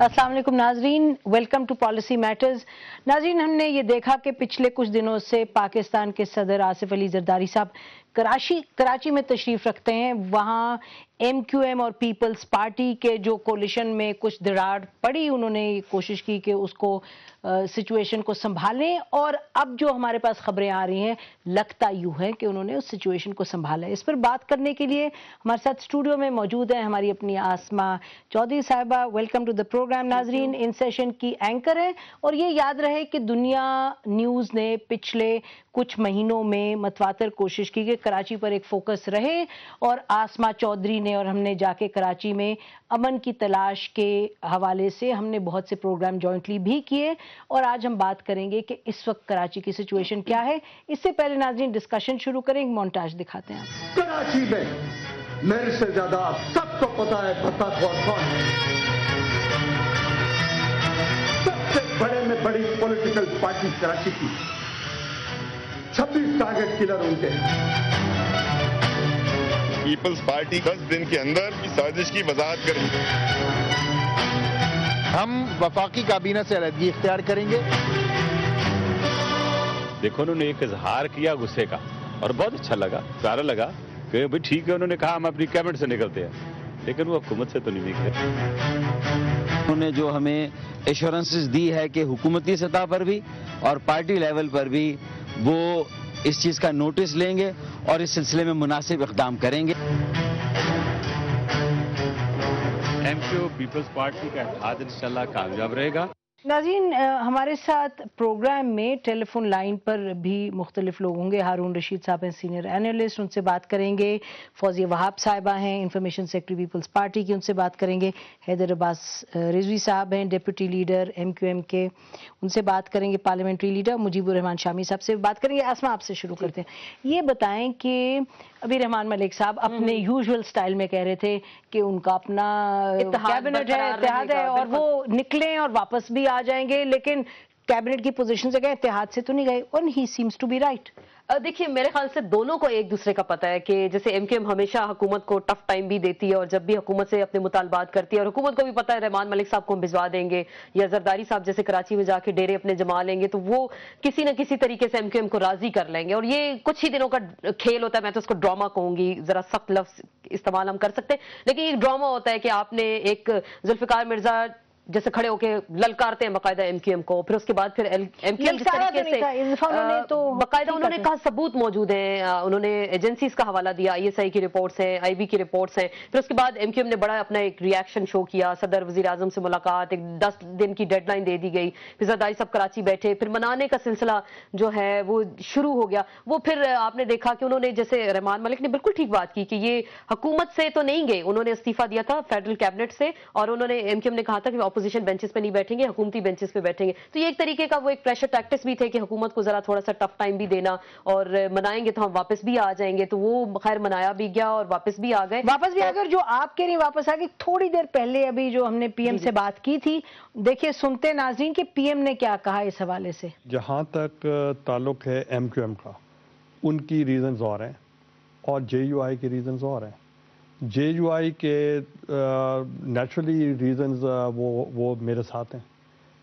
السلام علیکم ناظرین، ویلکم ٹو پالیسی میٹرز۔ ناظرین، ہم نے یہ دیکھا کہ پچھلے کچھ دنوں سے پاکستان کے صدر آصف علی زرداری صاحب کراچی میں تشریف رکھتے ہیں۔ وہاں ایم کیو ایم اور پیپلز پارٹی کے جو کولیشن میں کچھ دراڑ پڑی، انہوں نے کوشش کی کہ اس کو سچویشن کو سنبھالیں، اور اب جو ہمارے پاس خبریں آ رہی ہیں لگتا یوں ہے کہ انہوں نے اس سچویشن کو سنبھالا ہے۔ اس پر بات کرنے کے لیے ہمارے ساتھ اسٹوڈیو میں موجود ہیں ہماری اپنی آسما چودھری صاحبہ۔ Welcome to the program. ناظرین، ان سیشن کی اینکر ہیں، اور یہ یاد رہے کہ دنیا نیوز نے پچھلے کچھ مہینوں میں متواتر کوشش کی کہ کراچی پر ایک فوکس رہے، اور آسما چودھری نے اور ہم نے جا کے کراچی میں امن کی تلاش کے حوالے سے ہم نے بہت سے پروگرام جوائنٹلی بھی کیے، اور آج ہم بات کریں گے کہ اس وقت کراچی کی سچویشن کیا ہے۔ اس سے پہلے ناظرین ڈسکشن شروع کریں، ایک مونٹاج دکھاتے ہیں۔ کراچی میں میرے سے زیادہ سب کو پتا ہے بھٹا کون ہے۔ سب سے بڑے میں بڑی پولیٹیکل پارٹی کراچی کی 26 ٹارگٹ کلر ان کے۔ پیپلز پارٹی 10 دن کے اندر سازش کی وضاحت کریں گے۔ ہم وفاقی کابینہ سے علیحدگی اختیار کریں گے۔ دیکھو، انہوں نے ایک اظہار کیا غصے کا، اور بہت اچھا لگا، پیارا لگا کہ بھئی ٹھیک ہے، انہوں نے کہا ہم اپنی کیبنٹ سے نکلتے ہیں، لیکن وہ حکومت سے تو نہیں نکلے۔ انہوں نے جو ہمیں ایشورنسز دی ہے کہ حکومتی سطح پر بھی اور پارٹی لیول پر بھی وہ اس چیز کا نوٹس لیں گے اور اس سلسلے میں مناسب اقدام کریں گے۔ ایم کیو پیپلز پارٹی کا اتحاد انشاءاللہ کامیاب رہے گا۔ ناظرین، ہمارے ساتھ پروگرام میں ٹیلی فون لائن پر بھی مختلف لوگ ہوں گے۔ ہارون رشید صاحب ہیں سینئر اینالسٹ، ان سے بات کریں گے۔ فوزیہ وہاب صاحبہ ہیں انفارمیشن سیکرٹری پیپلز پارٹی کی، ان سے بات کریں گے۔ حیدر عباس رضوی صاحب ہیں deputy leader M Q M کے، ان سے بات کریں گے۔ پارلیمنٹری لیڈر مجیب الرحمان شامی صاحب سے بات کریں گے۔ آسما، آپ سے شروع کرتے ہیں۔ یہ بتائیں کہ ابھی رحمان ملک صاحب اپنے یوزول سٹائل میں کہہ رہے تھے کہ ان کا اپنا کیبنٹ ہے، اتحاد ہے، اور وہ نکلیں اور واپس بھی آ جائیں گے، لیکن کیبنٹ کی پوزیشن سے گئے، اتحاد سے تو نہیں گئے، اور ہی سیمز ٹو بی رائٹ۔ دیکھیے، میرے خیال سے دونوں کو ایک دوسرے کا پتہ ہے کہ جیسے ایم کیو ایم ہمیشہ حکومت کو ٹف ٹائم بھی دیتی ہے، اور جب بھی حکومت سے اپنے مطالبات کرتی ہے، اور حکومت کو بھی پتہ ہے رحمان ملک صاحب کو ہم بھجوا دیں گے، یا زرداری صاحب جیسے کراچی میں جا کے ڈیرے اپنے جما لیں گے، تو وہ کسی نہ کسی طریقے سے ایم کیو ایم کو راضی کر لیں گے، اور یہ کچھ ہی دنوں کا کھیل ہوتا ہے۔ میں تو اس کو ڈرامہ کہوں گی، ذرا سخت لفظ استعمال ہم کر سکتے ہیں، لیکن یہ ڈرامہ ہوتا ہے کہ آپ نے ایک ذوالفقار مرزا جیسے کھڑے ہو کے للکارتے ہیں باقاعدہ ایم کیو ایم کو، پھر اس کے بعد پھر ایم کیو ایم جس طریقے سے باقاعدہ انہوں نے کہا ثبوت موجود ہیں، انہوں نے ایجنسیز کا حوالہ دیا، آئی ایس آئی کی رپورٹس ہیں، آئی بی کی رپورٹس ہیں، پھر اس کے بعد ایم کیو ایم نے بڑا اپنا ایک ریاکشن شو کیا، صدر وزیر اعظم سے ملاقات، ایک 10 دن کی ڈیڈ لائن دے دی گئی، پھر زرداری صاحب کراچی بیٹھے، پھر منانے کا سلسلہ جو ہے وہ شروع ہو گیا۔ وہ پھر آپ نے دیکھا کہ انہوں نے جیسے رحمان ملک نے بالکل ٹھیک بات کی کہ یہ حکومت سے تو نہیں گئے، انہوں نے استعفیٰ دیا تھا فیڈرل کیبنٹ سے، اور انہوں نے ایم کیو ایم نے کہا تھا کہ اپوزیشن بینچز پہ نہیں بیٹھیں گے، حکومتی بینچز پہ بیٹھیں گے، تو یہ ایک طریقے کا وہ ایک پریشر ٹیکٹس بھی تھے کہ حکومت کو ذرا تھوڑا سا ٹف ٹائم بھی دینا، اور منائیں گے تو ہم واپس بھی آ جائیں گے، تو وہ خیر منایا بھی گیا اور واپس بھی آ گئے۔ اور جو آپ کہہ رہی ہیں واپس آ گئے، تھوڑی دیر پہلے ابھی جو ہم نے پی ایم سے بات کی تھی، دیکھیے سنتے ناظرین کہ پی ایم نے کیا کہا اس حوالے سے۔ جہاں تک تعلق ہے ایم کیو ایم کا، ان کی ریزنز اور ہیں، اور جے یو آئی کے ریزنز اور ہیں۔ جے یو آئی کے نیچرلی ریزنز وہ میرے ساتھ ہیں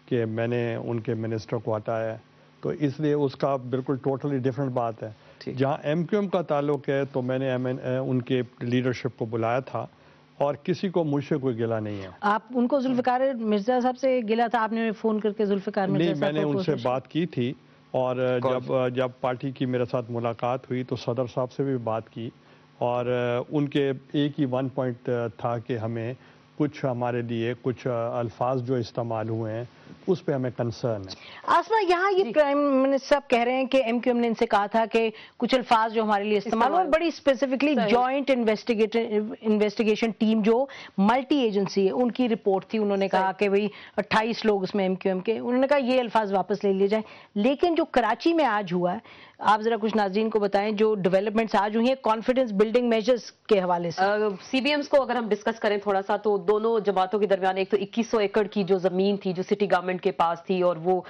کہ میں نے ان کے منسٹر کو ہٹایا ہے، تو اس لیے اس کا بالکل ٹوٹلی ڈیفرنٹ بات ہے۔ جہاں ایم کیو ایم کا تعلق ہے تو میں نے ان کے لیڈرشپ کو بلایا تھا، اور کسی کو مجھ سے کوئی گلہ نہیں ہے۔ آپ ان کو ذوالفقار مرزا صاحب سے گلہ تھا؟ آپ نے فون کر کے ذوالفقار مرزا صاحب نہیں، میں نے ان سے بات کی تھی، اور جب پارٹی کی میرے ساتھ ملاقات ہوئی تو صدر صاحب سے بھی بات کی، اور ان کے ایک ہی ون پوائنٹ تھا کہ ہمیں کچھ ہمارے لیے کچھ الفاظ جو استعمال ہوئے ہیں اس پہ ہمیں کنسرن ہے۔ آسما، یہاں یہ پرائم منسٹر صاحب کہہ رہے ہیں کہ ایم کیو ایم نے ان سے کہا تھا کہ کچھ الفاظ جو ہمارے لیے استعمال ہوئے، بڑی اسپیسیفکلی جوائنٹ انویسٹیگیشن ٹیم جو ملٹی ایجنسی ہے ان کی رپورٹ تھی، انہوں نے کہا کہ بھئی 28 لوگ اس میں ایم کیو ایم کے، انہوں نے کہا یہ الفاظ واپس لے لیے جائیں، لیکن جو کراچی میں آج ہوا ہے، آپ ذرا کچھ ناظرین کو بتائیں جو ڈیولپمنٹس آج ہوئی ہیں کانفیڈنس بلڈنگ میجرز کے حوالے سے۔ سی بی ایمز کو اگر ہم ڈسکس کریں تھوڑا سا، تو دونوں جماعتوں کے درمیان ایک تو 2100 ایکڑ کی جو زمین تھی جو سٹی گورنمنٹ کے پاس تھی، اور وہ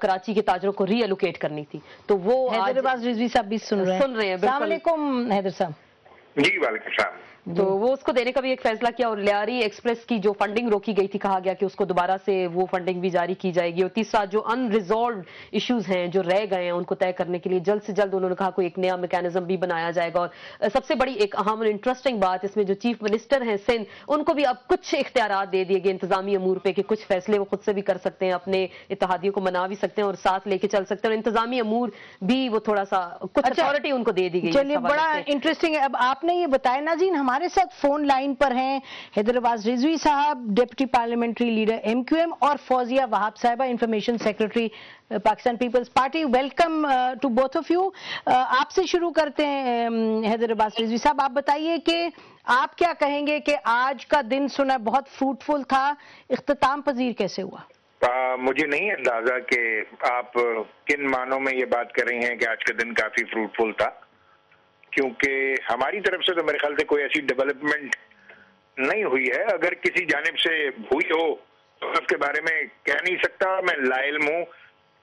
کراچی کے تاجروں کو ری ایلوکیٹ کرنی تھی، تو وہ حیدر عباس رضوی صاحب بھی سن رہے ہیں۔ بالکل۔ السلام علیکم حیدر صاحب۔ جی وعلیکم السلام۔ تو وہ اس کو دینے کا بھی ایک فیصلہ کیا، اور لیاری ایکسپریس کی جو فنڈنگ روکی گئی تھی کہا گیا کہ اس کو دوبارہ سے وہ فنڈنگ بھی جاری کی جائے گی، اور تیسرا جو ان ریزالوڈ ایشوز ہیں جو رہ گئے ہیں ان کو طے کرنے کے لیے جلد سے جلد انہوں نے کہا کوئی ایک نیا میکینزم بھی بنایا جائے گا۔ اور سب سے بڑی ایک اہم اور انٹرسٹنگ بات اس میں جو چیف منسٹر ہیں سندھ، ان کو بھی اب کچھ اختیارات دے دیے گئے انتظامی امور پہ کہ کچھ فیصلے وہ خود سے بھی کر سکتے ہیں، اپنے اتحادیوں کو منا بھی سکتے ہیں اور ساتھ لے کے چل سکتے ہیں، اور انتظامی امور بھی وہ تھوڑا سا کچھ اتھارٹی ان کو دے دی گئی۔ چلیے بڑا انٹرسٹنگ ہے۔ اب آپ نے یہ بتایا ناظرین، ہمارے ساتھ فون لائن پر ہیں حیدر عباس رضوی صاحب، deputy parliamentary leader M Q M, اور فوزیہ وہاب صاحبہ، information secretary Pakistan Peoples Party. Welcome to both of you. آپ سے شروع کرتے ہیں حیدر عباس رضوی صاحب، آپ بتائیے کہ آپ کیا کہیں گے کہ آج کا دن سنا بہت فروٹفل تھا، اختتام پذیر کیسے ہوا؟ مجھے نہیں اندازہ کہ آپ کن معنوں میں یہ بات کر رہی ہیں کہ آج کا دن کافی فروٹفل تھا، کیونکہ ہماری طرف سے تو میرے خیال سے کوئی ایسی ڈیولپمنٹ نہیں ہوئی ہے۔ اگر کسی جانب سے ہوئی ہو تو اس کے بارے میں کہہ نہیں سکتا۔ میں لا علم ہوں،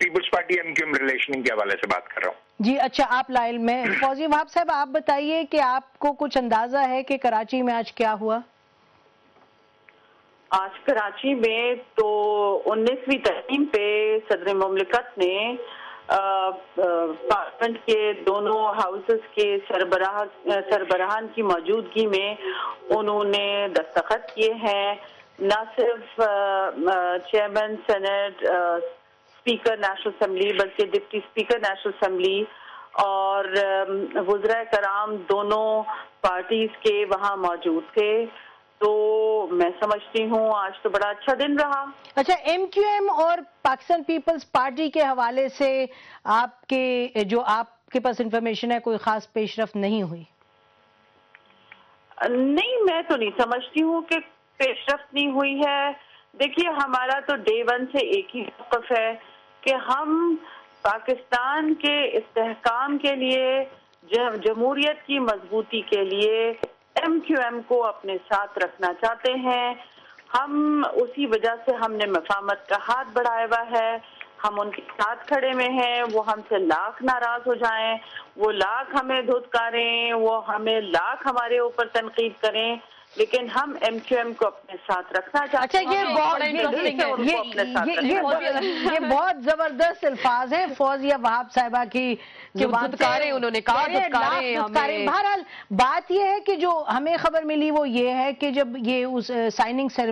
Peoples Party M Q M relationship کے حوالے سے بات کر رہا ہوں۔ جی اچھا، آپ لا علم میں۔ فوزیہ وہاب صاحب آپ بتائیے کہ آپ کو کچھ اندازہ ہے کہ کراچی میں آج کیا ہوا؟ آج کراچی میں تو 19ویں ترمیم پہ صدر مملکت نے پارلیمنٹ کے دونوں ہاؤسز کے سربراہان کی موجودگی میں انہوں نے دستخط کیے ہیں۔ نہ صرف chairman senate, speaker national assembly, بلکہ ڈپٹی اسپیکر نیشنل اسمبلی اور وزراء کرام دونوں پارٹیز کے وہاں موجود تھے۔ تو میں سمجھتی ہوں آج تو بڑا اچھا دن رہا۔ اچھا، ایم کیو ایم اور پاکستان پیپلز پارٹی کے حوالے سے آپ کے پاس انفارمیشن ہے، کوئی خاص پیش رفت نہیں ہوئی؟ نہیں، میں تو نہیں سمجھتی ہوں کہ پیش رفت نہیں ہوئی ہے۔ دیکھیے، ہمارا تو ڈے ون سے ایک ہی موقف ہے کہ ہم پاکستان کے استحکام کے لیے، جمہوریت کی مضبوطی کے لیے ایم کیو ایم کو اپنے ساتھ رکھنا چاہتے ہیں۔ ہم اسی وجہ سے ہم نے مفاہمت کا ہاتھ بڑھایا ہوا ہے، ہم ان کے ساتھ کھڑے ہوئے ہیں۔ وہ ہم سے لاکھ ناراض ہو جائیں، وہ لاکھ ہمیں دھتکاریں، وہ ہمیں لاکھ ہمارے اوپر تنقید کریں، لیکن ہم ایم کیو ایم کو اپنے ساتھ رکھنا چاہتے ہیں۔ یہ بہت زبردست الفاظ ہیں فوزیہ وہاب صاحبہ کی زبان سے، انہوں نے کہا دھتکاریں۔ بہرحال بات یہ ہے کہ جو ہمیں خبر ملی وہ یہ ہے کہ جب یہ اس سائننگ سیریمنی